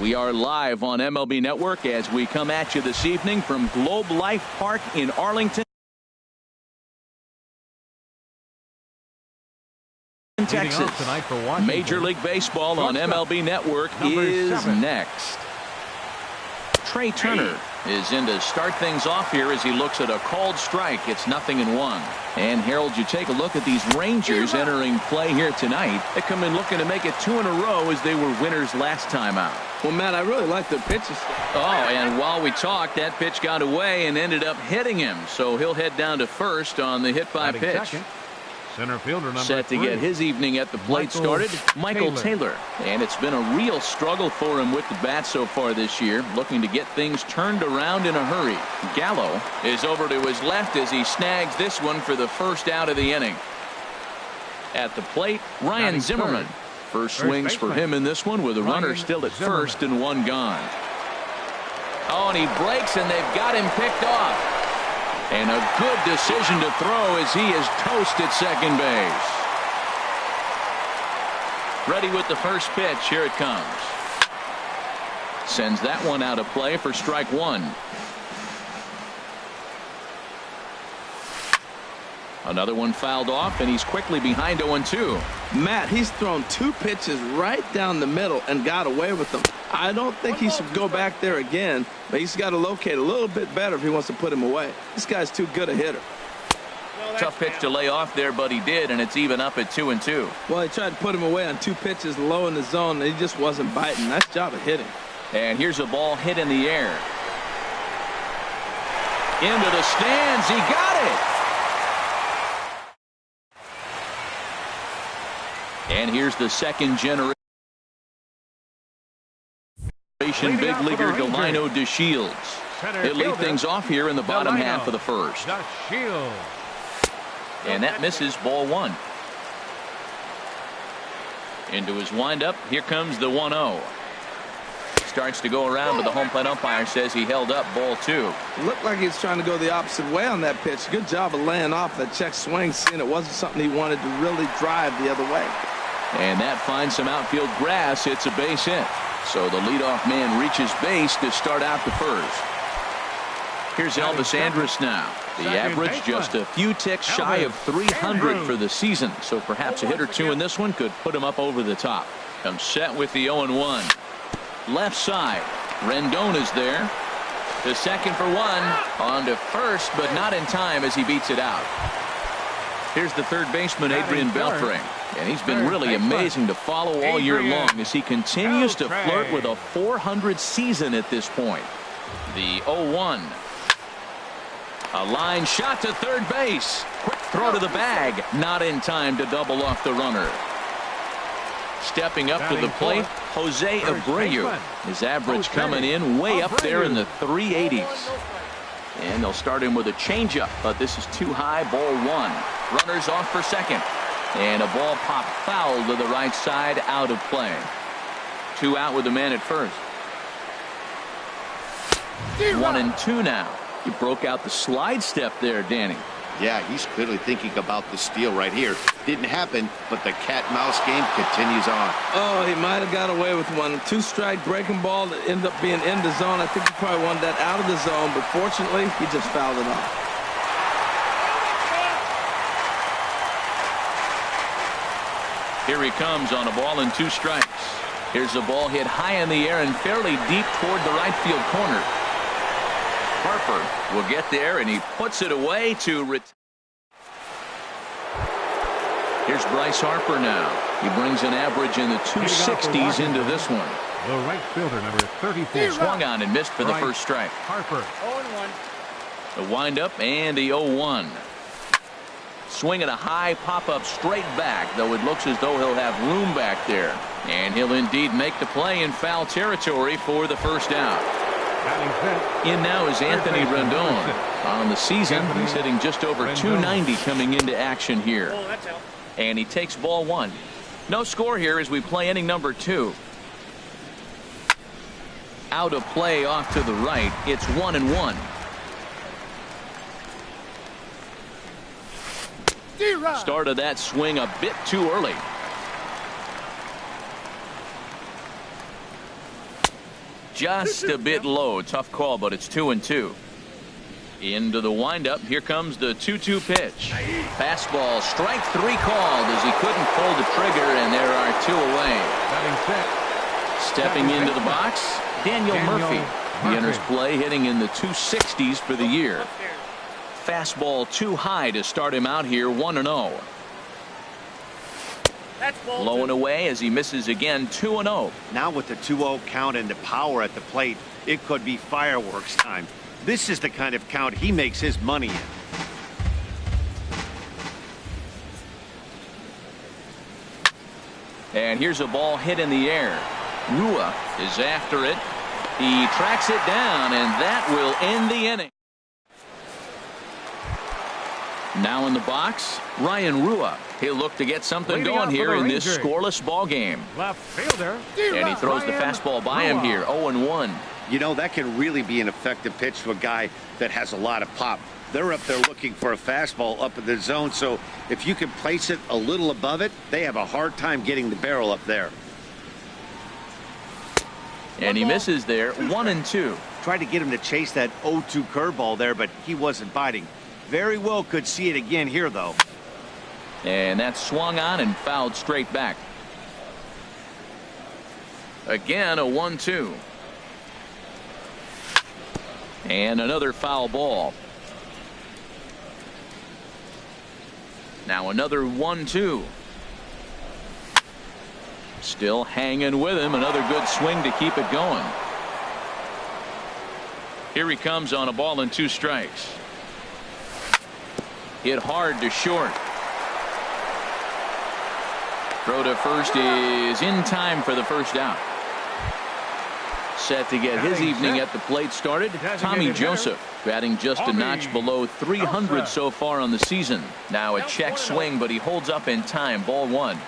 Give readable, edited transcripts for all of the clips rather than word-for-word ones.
We are live on MLB Network as we come at you this evening from Globe Life Park in Arlington, Texas. Major League Baseball on MLB Network is next. Trey Turner is in to start things off here as he looks at a called strike. It's 0-1. And Harold, you take a look at these Rangers entering play here tonight. They come in looking to make it 2 in a row as they were winners last time out. Well, Matt, I really like the pitches. Oh, and while we talked, that pitch got away and ended up hitting him. So he'll head down to first on the hit by pitch. Second. Center fielder number Set to 3. get his evening at the plate started, Michael Taylor. And it's been a real struggle for him with the bat so far this year, looking to get things turned around in a hurry. Gallo is over to his left as he snags this one for the first out of the inning. At the plate, Ryan Zimmerman. First swings for him in this one with a runner still at first and one gone. Oh, and he breaks and they've got him picked off. And a good decision to throw as he is toast at second base. Ready with the first pitch. Here it comes. Sends that one out of play for strike one. Another one fouled off, and he's quickly behind 0-2. Matt, he's thrown 2 pitches right down the middle and got away with them. I don't think he should go back there again, but he's got to locate a little bit better if he wants to put him away. This guy's too good a hitter. Tough pitch to lay off there, but he did, and it's even up at 2-2. Well, he tried to put him away on 2 pitches low in the zone, and he just wasn't biting. Nice job of hitting. And here's a ball hit in the air. Into the stands. He got it. And here's the second generation big leaguer Delino DeShields. He'll lead things off here in the bottom half of the first. And that misses, ball 1. Into his windup. Here comes the 1-0. Starts to go around, but the home plate umpire says he held up, ball 2. Looked like he was trying to go the opposite way on that pitch. Good job of laying off that check swing, seeing it wasn't something he wanted to really drive the other way. And that finds some outfield grass. It's a base hit. So the leadoff man reaches base to start out the first. Here's Elvis Andrus now. The average just a few ticks shy of 300 for the season. So perhaps a hit or two in this one could put him up over the top. Comes set with the 0-1. Left side. Rendon is there. The second for 1. On to first, but not in time as he beats it out. Here's the third baseman, Adrian Beltre. And he's been really amazing to follow all year long as he continues to flirt with a 400 season at this point. The 0-1. A line shot to third base. Quick throw to the bag. Not in time to double off the runner. Stepping up to the plate, Jose Abreu. His average coming in way up there in the 380s. And they'll start him with a changeup, but this is too high, ball 1. Runners off for second. And a ball popped foul to the right side, out of play. 2 out with the man at first. 1-2 now. He broke out the slide step there, Danny. Yeah, he's clearly thinking about the steal right here. Didn't happen, but the cat-mouse game continues on. Oh, he might have got away with one. 2-strike breaking ball that ended up being in the zone. I think he probably wanted that out of the zone, but fortunately, he just fouled it off. Here he comes on a ball and 2 strikes. Here's a ball hit high in the air and fairly deep toward the right field corner. Harper will get there, and he puts it away to Here's Bryce Harper now. He brings an average in the 260s into this one. The right fielder, number 34. Swung on and missed for the first strike. Harper. 0-1. The windup and the 0-1. Swinging a high pop-up straight back, though it looks as though he'll have room back there. And he'll indeed make the play in foul territory for the first out. In now is Anthony Rendon. On the season, he's hitting just over 290 coming into action here. And he takes ball 1. No score here as we play inning number 2. Out of play off to the right. It's 1-1. Started that swing a bit too early. just a bit low. Tough call, but it's 2-2. Into the windup. Here comes the 2-2 pitch. Fastball, strike 3 called as he couldn't pull the trigger, and there are 2 away. Stepping into the box, Daniel Murphy. He enters play hitting in the 260s for the year. Fastball too high to start him out here, 1-0. Low and away as he misses again, 2-0. Now with the 2-0 count and the power at the plate, it could be fireworks time. This is the kind of count he makes his money in. And here's a ball hit in the air. Rua is after it. He tracks it down, and that will end the inning. Now in the box, Ryan Rua. He'll look to get something going here in this scoreless ball game. Left fielder. And he throws the fastball by him here, 0-1. You know, that can really be an effective pitch to a guy that has a lot of pop. They're up there looking for a fastball up in the zone, so if you can place it a little above it, they have a hard time getting the barrel up there. And he misses there, 1-2. Tried to get him to chase that 0-2 curveball there, but he wasn't biting. Very well could see it again here, though. And that swung on and fouled straight back. Again, a 1-2. And another foul ball. Now another 1-2. Still hanging with him. Another good swing to keep it going. Here he comes on a ball and 2 strikes. Hit hard to short. Throw to first is in time for the first out. Set to get his evening at the plate started, Tommy Joseph, batting just a notch below 300 so far on the season. Now a check swing, but he holds up in time. Ball 1.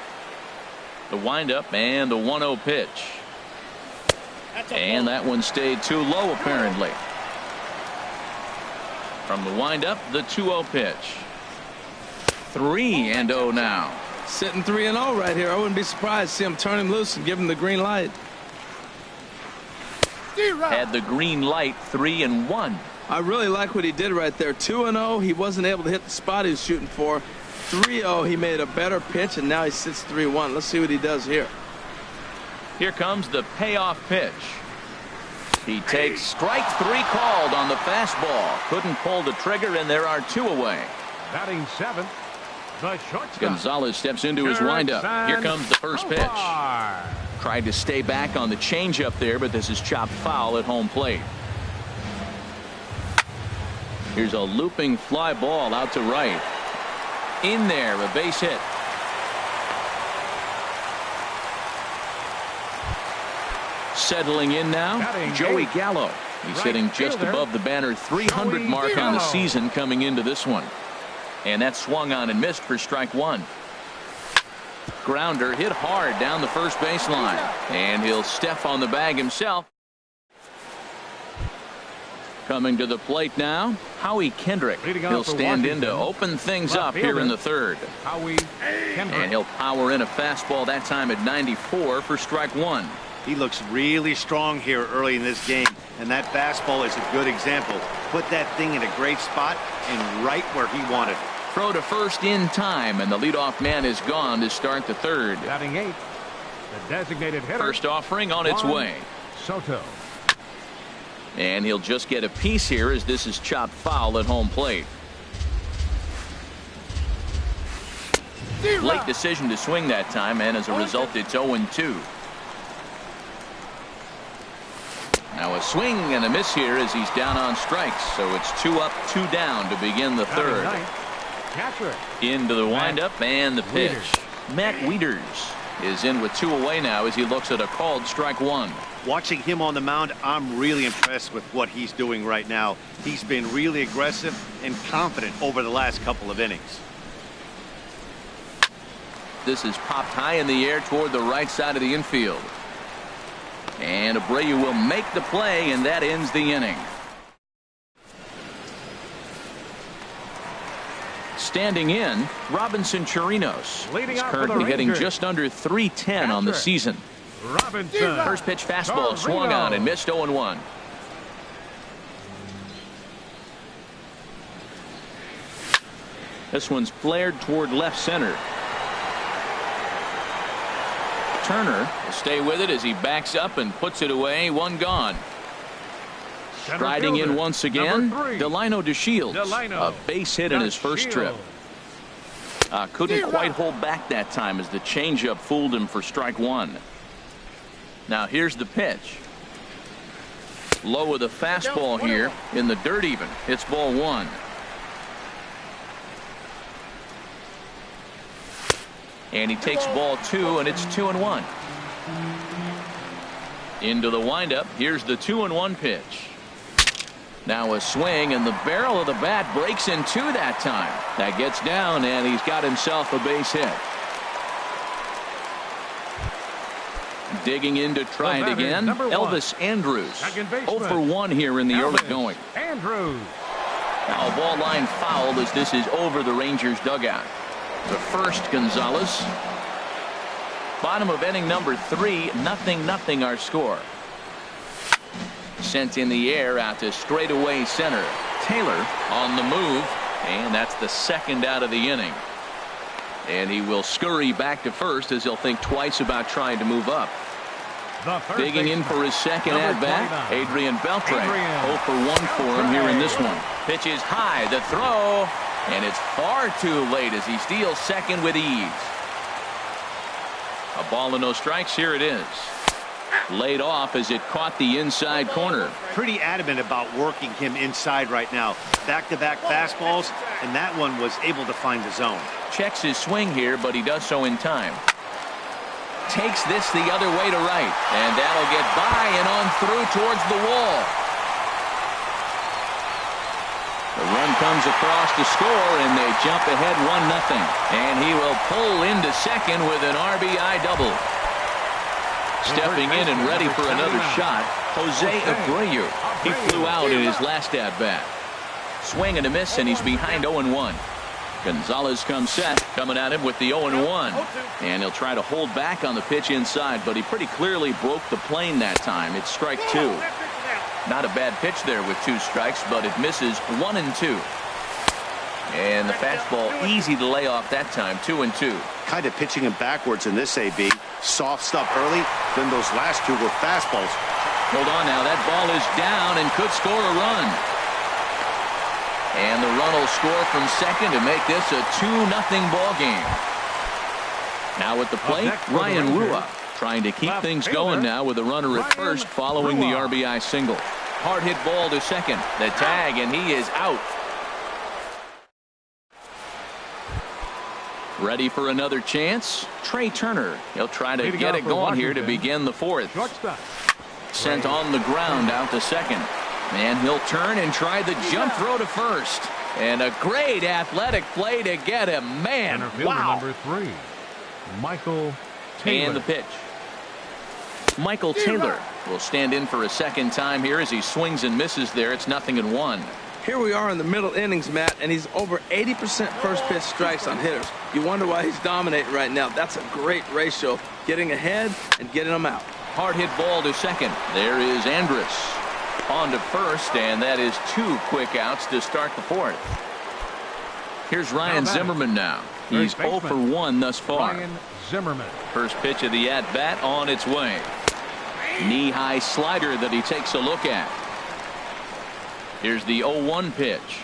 The windup and the 1-0 pitch. And that one stayed too low apparently. From the windup, the 2-0 pitch. 3-0 now. Sitting 3-0 right here. I wouldn't be surprised to see him turn him loose and give him the green light. Had the green light, 3-1. I really like what he did right there. 2-0. He wasn't able to hit the spot he was shooting for. 3-0. He made a better pitch, and now he sits 3-1. Let's see what he does here. Here comes the payoff pitch. He takes strike 3 called on the fastball. Couldn't pull the trigger, and there are 2 away. Batting 7th, the shortstop. Gonzalez steps into his windup. Here comes the first pitch. Tried to stay back on the changeup there, but this is chopped foul at home plate. Here's a looping fly ball out to right. In there, a base hit. Settling in now, Joey Gallo. He's sitting just above the banner 300 mark on the season coming into this one. And that swung on and missed for strike 1. Grounder hit hard down the first baseline. And he'll step on the bag himself. Coming to the plate now, Howie Kendrick. He'll stand in to open things up here in the third. And he'll power in a fastball that time at 94 for strike 1. He looks really strong here early in this game, and that fastball is a good example. Put that thing in a great spot and right where he wanted it. Throw to first in time, and the leadoff man is gone to start the third. Batting 8th, the designated hitter. First offering on its way. Soto. And he'll just get a piece here as this is chopped foul at home plate. Late decision to swing that time, and as a result it's 0-2. Now a swing and a miss here as he's down on strikes, so it's 2 up, 2 down to begin the third. Into the windup and the pitch. Matt Wieters is in with 2 away now as he looks at a called strike 1. Watching him on the mound, I'm really impressed with what he's doing right now. He's been really aggressive and confident over the last couple of innings. This is popped high in the air toward the right side of the infield. And Abreu will make the play, and that ends the inning. Standing in, Robinson Chirinos is currently hitting just under .310 on the season. Robinson. First pitch fastball swung on and missed 0-1. This one's flared toward left center. Turner will stay with it as he backs up and puts it away. One gone. Striding in once again, Delino DeShields. A base hit in his first trip. Couldn't quite hold back that time as the changeup fooled him for strike one. Now here's the pitch. Low with a fastball here in the dirt even. It's ball one. And he takes ball two, and it's 2-1. Into the windup. Here's the 2-1 pitch. Now a swing, and the barrel of the bat breaks in two that time. That gets down, and he's got himself a base hit. Digging in to try it again, Elvis Andrus. 0 for 1 here in the early going. Andrews. Now a ball line foul as this is over the Rangers dugout. The first, Gonzalez. Bottom of inning number 3, 0-0 our score. Sent in the air out to straightaway center. Taylor on the move, and that's the second out of the inning. And he will scurry back to first as he'll think twice about trying to move up. Digging in for his second at-bat, Adrian Beltre. 0 for 1 for him here in this one. Pitch is high, the throw, and it's far too late as he steals second with ease. A ball and no strikes. Here it is. Laid off as it caught the inside corner. Pretty adamant about working him inside right now. Back-to-back fastballs, and that one was able to find the zone. Checks his swing here, but he does so in time. Takes this the other way to right, and that'll get by and on through towards the wall. The run comes across to score, and they jump ahead 1-0. And he will pull into second with an RBI double. Stepping in and ready for another shot, Jose Abreu. He flew out in his last at-bat. Swing and a miss, and he's behind 0-1. Gonzalez comes set, coming at him with the 0-1. And he'll try to hold back on the pitch inside, but he pretty clearly broke the plane that time. It's strike two. Not a bad pitch there with 2 strikes, but it misses 1 and 2. And the fastball easy to lay off that time, 2-2. Kind of pitching him backwards in this AB. Soft stuff early, then those last 2 were fastballs. Hold on now, that ball is down and could score a run. And the run will score from second to make this a 2-0 ball game. Now at the plate, Ryan Rua. Trying to keep things going now with a runner at first following the RBI single. Hard hit ball to second. The tag, and he is out. Ready for another chance? Trey Turner. He'll try to get it going here to begin the fourth. Sent on the ground out to second. And he'll turn and try the jump throw to first. And a great athletic play to get him. Man, wow. Number 3, Michael Taylor. And the pitch. Michael Taylor will stand in for a second time here as he swings and misses there. It's 0-1. Here we are in the middle innings, Matt, and he's over 80% first pitch strikes on hitters. You wonder why he's dominating right now. That's a great ratio, getting ahead and getting them out. Hard hit ball to second. There is Andrus on to first, and that is 2 quick outs to start the fourth. Here's Ryan Zimmerman now. He's 0 for 1 thus far. Ryan Zimmerman. First pitch of the at-bat on its way. Knee-high slider that he takes a look at. Here's the 0-1 pitch.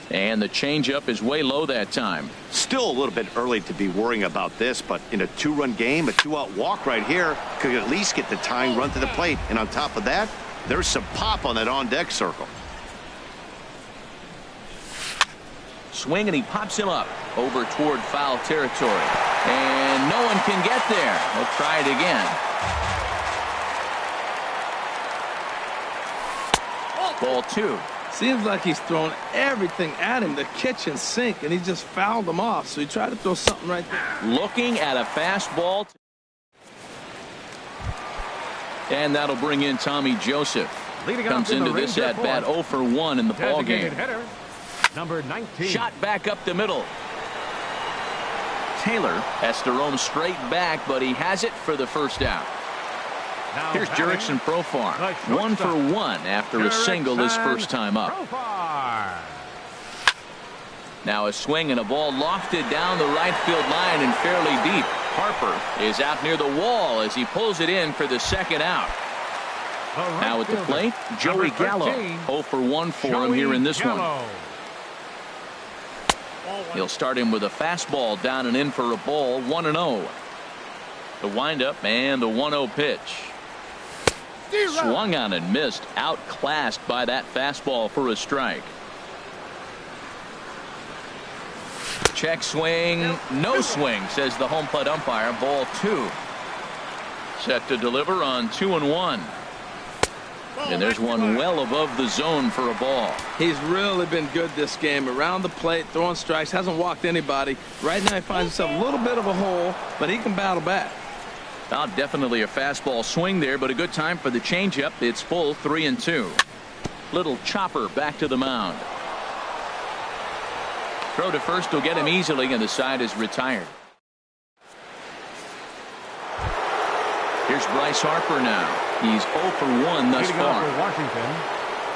And the changeup is way low that time. Still a little bit early to be worrying about this, but in a 2-run game, a 2-out walk right here could at least get the tying run to the plate. And on top of that, there's some pop on that on-deck circle. Swing, and he pops him up over toward foul territory. And no one can get there. He'll try it again. Ball 2. Seems like he's thrown everything at him, the kitchen sink, and he just fouled them off. So he tried to throw something right there. Looking at a fastball. And that'll bring in Tommy Joseph. Comes into this at-bat 0 for 1 in the ballgame. Number 19. Shot back up the middle. Taylor has to roam straight back, but he has it for the first out. Now Here's batting, Jurickson Profar. the 1 for shortstop, 1 after a single his first time up. Profar. Now a swing and a ball lofted down the right field line and fairly deep. Harper is out near the wall as he pulls it in for the second out. The right Now at the fielder, plate, Joey number Gallo. 13, 0 for 1 for him Joey here in this one. Gallo. He'll start him with a fastball down and in for a ball. 1-0. The windup and the 1-0 pitch. Swung on and missed. Outclassed by that fastball for a strike. Check swing. No swing, says the home plate umpire. Ball 2. Set to deliver on 2-1. And there's one well above the zone for a ball. He's really been good this game. Around the plate, throwing strikes, hasn't walked anybody. Right now he finds himself a little bit of a hole, but he can battle back. Now definitely a fastball swing there, but a good time for the changeup. It's full, 3-2. Little chopper back to the mound. Throw to first will get him easily, and the side is retired. Here's Bryce Harper now. He's 0 for 1 thus Leading off far. for Washington,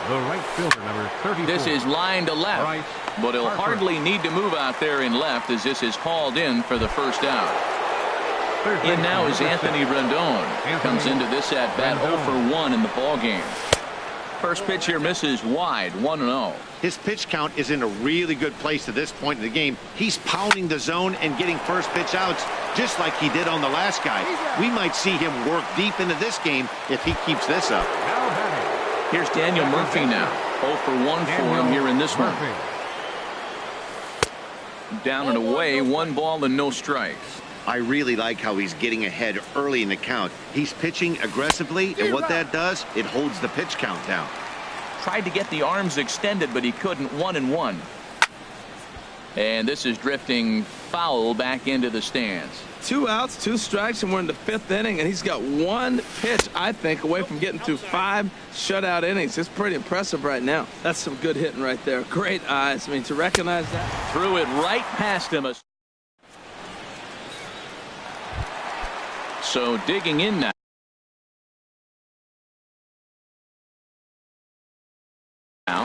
the right fielder, number 34. This is line to left, Bryce but he'll Harper. hardly need to move out there in left as this is hauled in for the first out. Third In baseman, now is number Anthony 6. Rendon. Comes into this at bat 0 Rendon. for 1 in the ball game. First pitch here misses wide, 1-0. His pitch count is in a really good place at this point in the game. He's pounding the zone and getting first pitch outs just like he did on the last guy. We might see him work deep into this game if he keeps this up. Now batting, Here's Daniel Murphy now. 0 for 1 for him here in this one. Murphy. Down and away, 1 ball and no strikes. I really like how he's getting ahead early in the count. He's pitching aggressively, and what that does, it holds the pitch count down. Tried to get the arms extended, but he couldn't. 1-1. And this is drifting foul back into the stands. 2 outs, 2 strikes, and we're in the 5th inning, and he's got 1 pitch, I think, away from getting through 5 shutout innings. It's pretty impressive right now. That's some good hitting right there. Great eyes. I mean, to recognize that. Threw it right past him. So digging in now.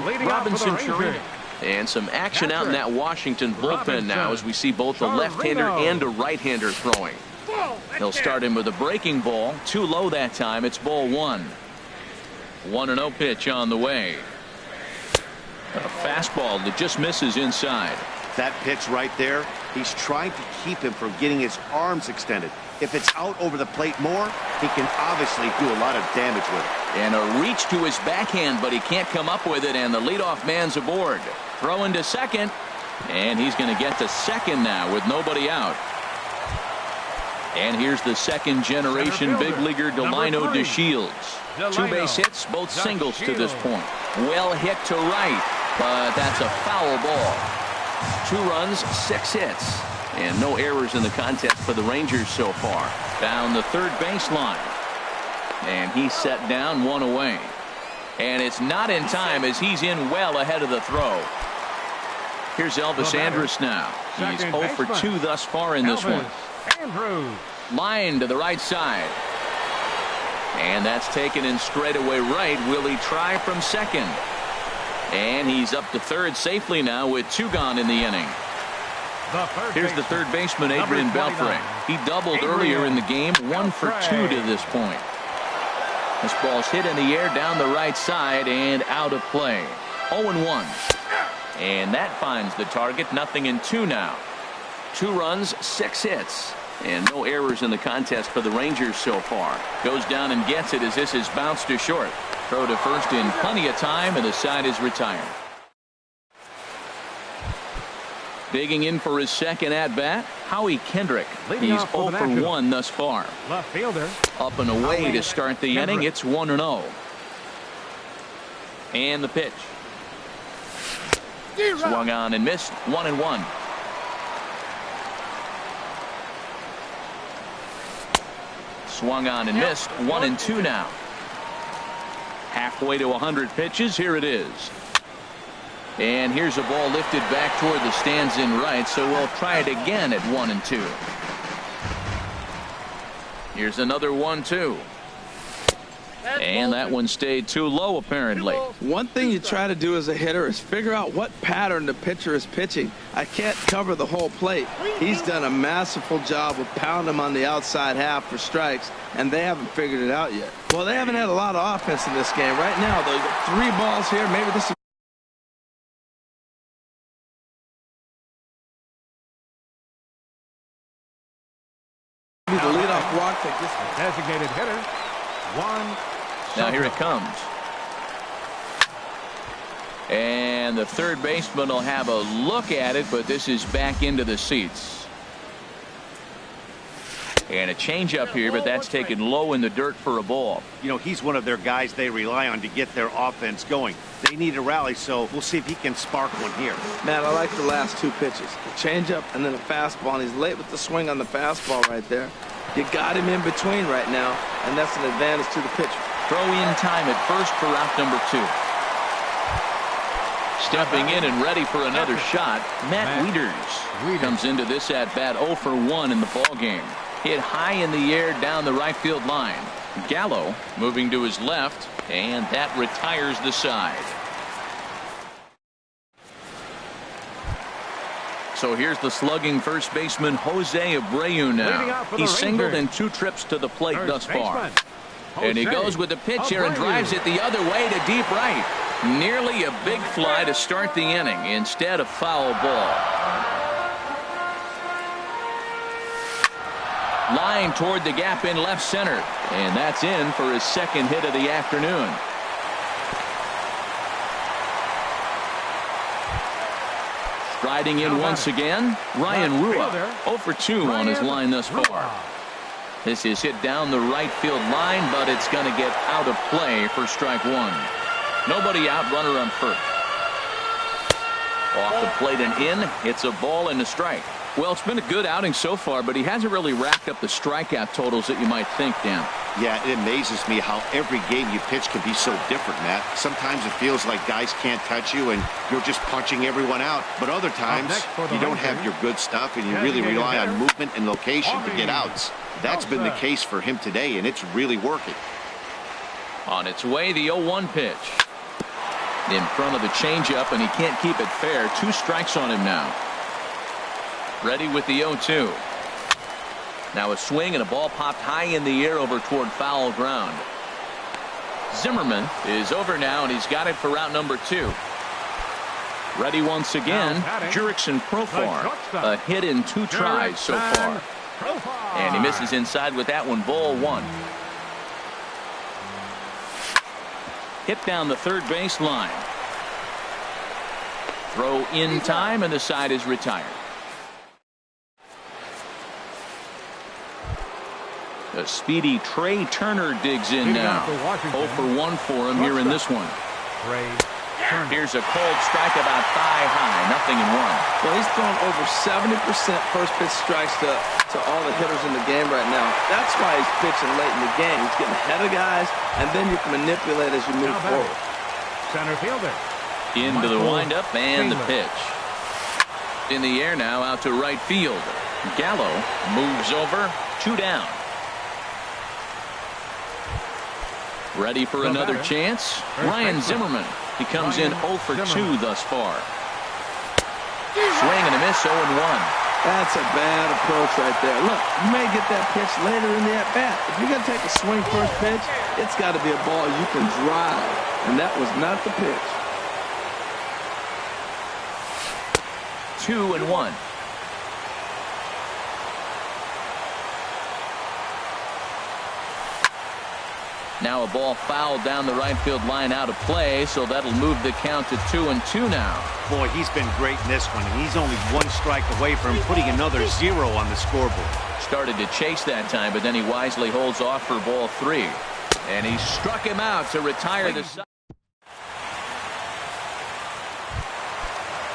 Leading off for the Robinson Rangers. Chirinos. And some action out in that Washington bullpen now as we see both a left-hander Chirinos. and a right-hander throwing. He'll start him with a breaking ball. Too low that time. It's ball 1. 1-0 pitch on the way. A fastball that just misses inside. That pitch right there, he's trying to keep him from getting his arms extended. If it's out over the plate more, he can obviously do a lot of damage with it. And a reach to his backhand, but he can't come up with it, and the leadoff man's aboard. Throw into second, and he's going to get to second now with nobody out. And here's the second-generation big leaguer Delino DeShields. 2 base hits, both singles to this point. Well hit to right, but that's a foul ball. 2 runs, 6 hits. And no errors in the contest for the Rangers so far. Down the third baseline. And he's set down, 1 away. And it's not in time as he's in well ahead of the throw. Here's Elvis Andrus now. He's 0 for 2 thus far in this one. Andrews. Line to the right side. And that's taken in straightaway right. Will he try from second? And he's up to third safely now with 2 gone in the inning. Here's the third baseman, Adrian Beltre. He doubled earlier in the game, 1 for 2 to this point. This ball's hit in the air down the right side and out of play. 0-1. And that finds the target. 0-2 now. 2 runs, 6 hits. And no errors in the contest for the Rangers so far. Goes down and gets it as this is bounced to short. Throw to first in plenty of time, and the side is retired. Digging in for his second at-bat, Howie Kendrick. He's 0 for 1 thus far. Left fielder. Up and away to start the inning. It's 1-0. And the pitch. Swung on and missed. 1-1. Swung on and missed. 1-2 now. Halfway to 100 pitches. Here it is. And here's a ball lifted back toward the stands in right, so we'll try it again at 1-2. Here's another 1-2. And that one stayed too low, apparently. One thing you try to do as a hitter is figure out what pattern the pitcher is pitching. I can't cover the whole plate. He's done a masterful job of pounding him on the outside half for strikes, and they haven't figured it out yet. Well, they haven't had a lot of offense in this game. Right now, though, you got 3 balls here. Maybe this is the leadoff walk that gets The designated hitter. 1. Now here it comes. And the third baseman will have a look at it, but this is back into the seats. And a changeup here, but that's taken low in the dirt for a ball. You know, he's one of their guys they rely on to get their offense going. They need a rally, so we'll see if he can spark one here. Man, I like the last 2 pitches. The changeup and then a fastball, and he's late with the swing on the fastball right there. You got him in between right now, and that's an advantage to the pitcher. Throw in time at first for out number 2. Stepping in and ready for another shot, Matt Wieters comes into this at bat 0 for 1 in the ball game. Hit high in the air down the right field line. Gallo moving to his left, and that retires the side. So here's the slugging first baseman Jose Abreu now. He's singled in 2 trips to the plate thus far. And he goes with the pitch here and drives it the other way to deep right. Nearly a big fly to start the inning instead of foul ball. Line toward the gap in left center. And that's in for his 2nd hit of the afternoon. Striding in once again, Ryan Rua, 0 for 2 on his line thus far. This is hit down the right field line, but it's going to get out of play for strike 1. Nobody out, runner on first. Off the plate and in, it's a ball and a strike. Well, it's been a good outing so far, but he hasn't really racked up the strikeout totals that you might think, Dan. Yeah, it amazes me how every game you pitch can be so different, Matt. Sometimes it feels like guys can't touch you and you're just punching everyone out. But other times you don't have your good stuff and you really rely on movement and location to get outs. That's been the case for him today, and it's really working. On its way, the 0-1 pitch. In front of the changeup, and he can't keep it fair. 2 strikes on him now. Ready with the 0-2. Now a swing and a ball popped high in the air over toward foul ground. Zimmerman is over now, and he's got it for out number 2. Ready once again, Jurickson Profar. A hit in 2 tries so far. And he misses inside with that one, ball 1. Hit down the third base line. Throw in time, and the side is retired. A speedy Trey Turner digs in now. 0 for 1 for him here in this one. Here's a cold strike about thigh high. Nothing in 1. Well, he's throwing over 70% first pitch strikes to all the hitters in the game right now. That's why he's pitching late in the game. He's getting ahead of guys, and then you can manipulate as you move forward. Center fielder. Into the windup and the pitch. In the air now, out to right field. Gallo moves over, 2 down. Ready for another chance? Ryan Zimmerman. He comes in 0 for 2 thus far. Swing and a miss, 0-1. That's a bad approach right there. Look, you may get that pitch later in the at-bat. If you're going to take a swing first pitch, it's got to be a ball you can drive. And that was not the pitch. 2-1. Now a ball fouled down the right field line out of play, so that'll move the count to 2-2 now. Boy, he's been great in this one, and he's only 1 strike away from putting another 0 on the scoreboard. Started to chase that time, but then he wisely holds off for ball 3. And he struck him out to retire the side.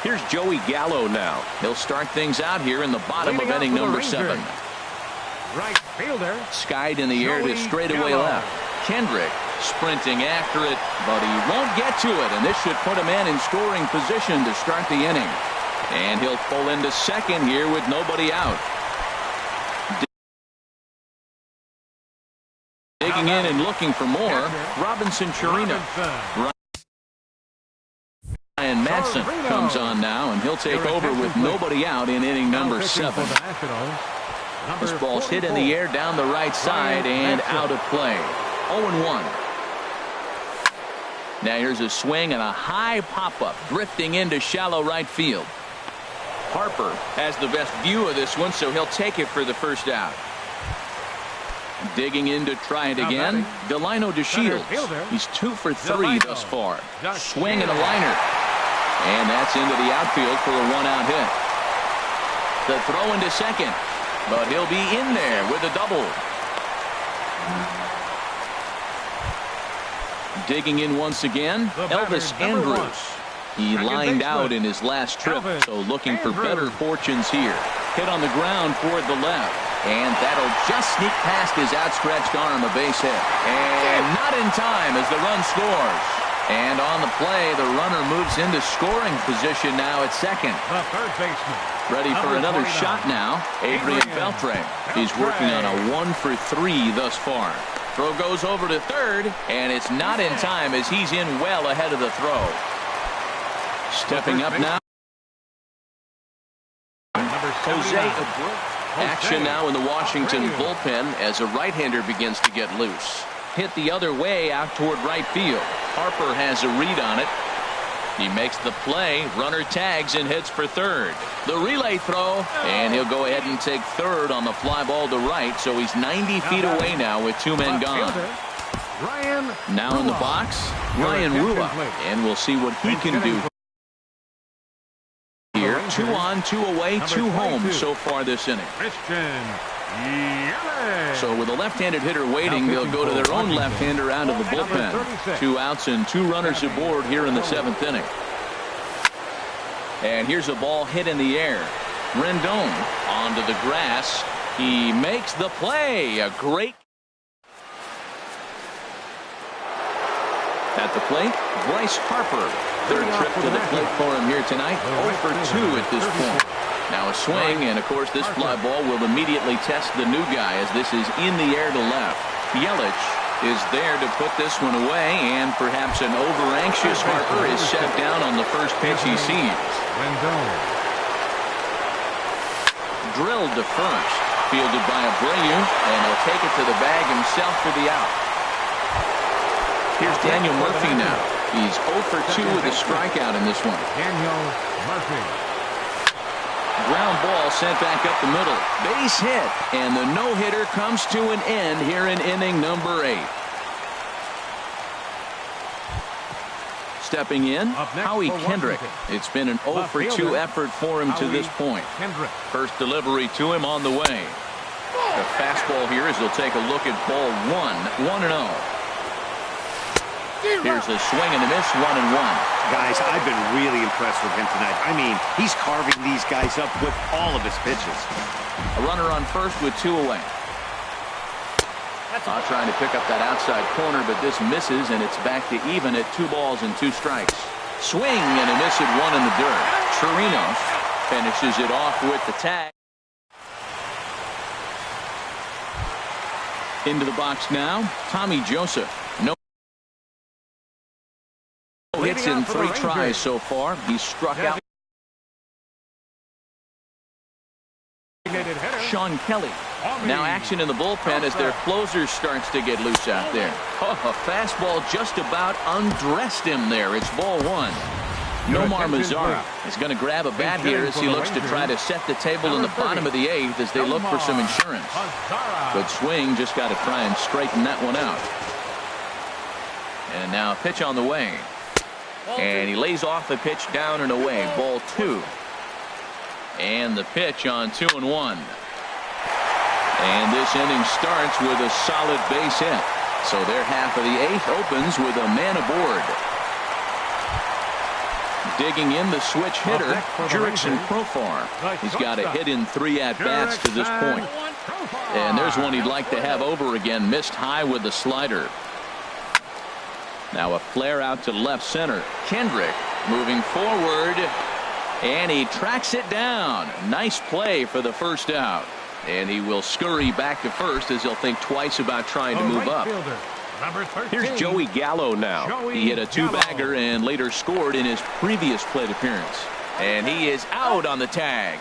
Here's Joey Gallo now. He'll start things out here in the bottom of inning number 7. Right fielder. Skied in the air to straightaway left. Kendrick Sprinting after it, but he won't get to it, and this should put a man in scoring position to start the inning. And he'll pull into second here with nobody out. Digging in and looking for more, Robinson Chirino. Ryan Madsen comes on now, and he'll take over with nobody out in inning number 7. This ball's hit in the air down the right side and out of play. 0-1. Now here's a swing and a high pop-up drifting into shallow right field. Harper has the best view of this one, so he'll take it for the first out. Digging in to try it again, Delino DeShields. He's 2 for 3 thus far. Swing and a liner. And that's into the outfield for a 1-out hit. The throw into second, but he'll be in there with a double. Digging in once again, Elvis Andrus. He lined out in his last trip, so looking for better fortunes here. Hit on the ground toward the left, and that'll just sneak past his outstretched arm, a base hit. And not in time as the run scores. And on the play, the runner moves into scoring position now at second. The third baseman. Ready for another shot now, Adrian Beltre. He's working on a 1 for 3 thus far. Throw goes over to third, and it's not in time as he's in well ahead of the throw. Stepping up now, Jose Abreu. Action now in the Washington bullpen as a right-hander begins to get loose. Hit the other way out toward right field. Harper has a read on it. He makes the play. Runner tags and hits for third. The relay throw, and he'll go ahead and take third on the fly ball to right, so he's 90 feet away now with 2 men gone. Now in the box, Ryan Rua, and we'll see what he can do here. 2 on, 2 away, 2 home so far this inning. So with a left-handed hitter waiting, they'll go to their own left-hander out of the bullpen. 2 outs and 2 runners aboard here in the 7th inning. And here's a ball hit in the air. Rendon onto the grass. He makes the play. A great at the plate, Bryce Harper. 3rd trip to the plate for him here tonight. 0 for 2 at this point. Now a swing, and of course this fly ball will immediately test the new guy as this is in the air to left. Yelich is there to put this one away, and perhaps an over-anxious Harper is set down on the first pitch he sees. Drilled to first, fielded by Abreu, and he'll take it to the bag himself for the out. Here's Daniel Murphy now. He's 0 for 2 with a strikeout in this one. Daniel Murphy. Ground ball sent back up the middle. Base hit, and the no-hitter comes to an end here in inning number 8. Stepping in, Howie Kendrick. It's been an 0 for 2 effort for him to this point. First delivery to him on the way. The fastball here as he'll take a look at ball 1. 1-0. Here's a swing and a miss, 1-1. Guys, I've been really impressed with him tonight. I mean, he's carving these guys up with all of his pitches. A runner on first with 2 away. Trying to pick up that outside corner, but this misses, and it's back to even at 2 balls and 2 strikes. Swing and a miss at 1 in the dirt. Chirino finishes it off with the tag. Into the box now, Tommy Joseph. No hits in 3 tries so far. He's struck out. Sean Kelly. Now action in the bullpen as their closer starts to get loose out there. Oh, a fastball just about undressed him there. It's ball 1. Nomar Mazara is going to grab a bat here as he looks to try to set the table in the bottom of the 8th as they look for some insurance. Good swing, just got to try and straighten that one out. And now a pitch on the way. And he lays off the pitch down and away. Ball 2. And the pitch on 2-1. And this inning starts with a solid base hit. So their half of the 8th opens with a man aboard. Digging in the switch hitter, Jurickson Profar. He's got a hit in 3 at-bats to this point. And there's one he'd like to have over again. Missed high with the slider. Now a flare out to left center. Kendrick moving forward, and he tracks it down. Nice play for the first out. And he will scurry back to first as he'll think twice about trying to move up. Here's Joey Gallo now. He hit a two-bagger and later scored in his previous plate appearance. And he is out on the tag.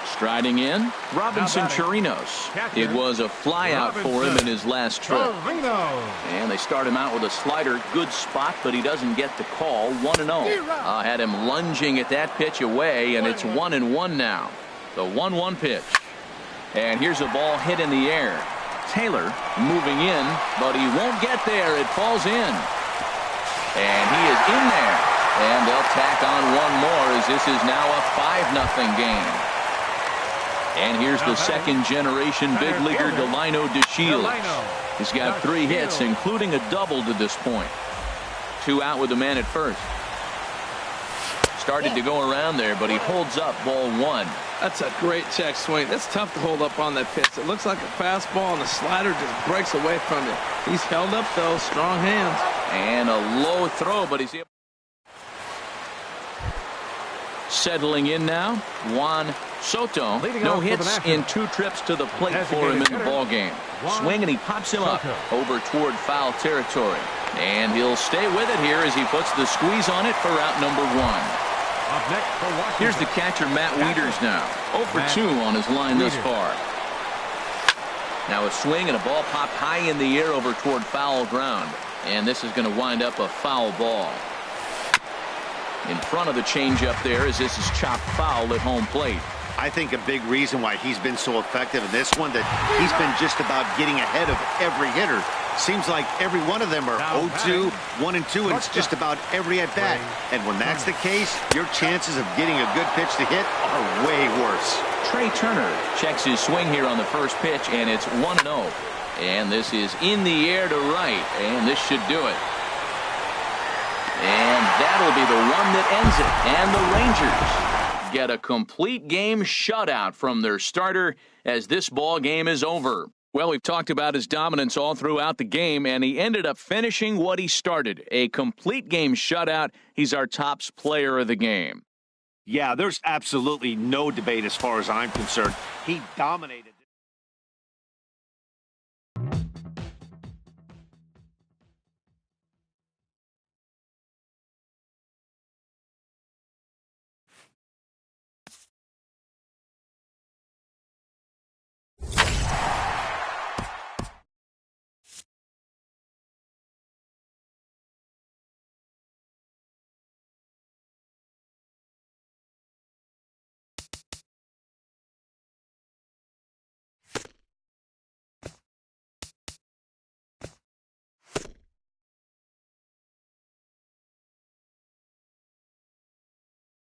Striding in, Robinson Chirinos. It was a flyout for him in his last trip. And they start him out with a slider. Good spot, but he doesn't get the call. 1-0. Had him lunging at that pitch away, and it's 1-1 now. The 1-1 pitch. And here's a ball hit in the air. Taylor moving in, but he won't get there. It falls in. And he is in there. And they'll tack on one more as this is now a 5-0 game. And here's the second-generation big leaguer, Delino DeShields. He's got 3 hits, including a double to this point. 2 out with the man at first. Started to go around there, but he holds up ball 1. That's a great check swing. That's tough to hold up on that pitch. It looks like a fastball, and the slider just breaks away from it. He's held up, though. Strong hands. And a low throw, but he's able. Settling in now, Juan Soto. No hits in 2 trips to the plate for him in the ball game. Swing, and he pops him up over toward foul territory. And he'll stay with it here as he puts the squeeze on it for out number 1. Here's the catcher, Matt Wieters now. 0 for 2 on his line thus far. Now a swing and a ball popped high in the air over toward foul ground. And this is going to wind up a foul ball. In front of the changeup there as this is chopped foul at home plate. I think a big reason why he's been so effective in this one that he's been just about getting ahead of every hitter. Seems like every one of them are 0-2, 1-2, and it's just about every at-bat. And when that's the case, your chances of getting a good pitch to hit are way worse. Trey Turner checks his swing here on the first pitch, and it's 1-0. And this is in the air to right, and this should do it. And that'll be the one that ends it. And the Rangers get a complete game shutout from their starter as this ball game is over. Well, we've talked about his dominance all throughout the game, and he ended up finishing what he started. A complete game shutout. He's our top player of the game. Yeah, there's absolutely no debate as far as I'm concerned. He dominated.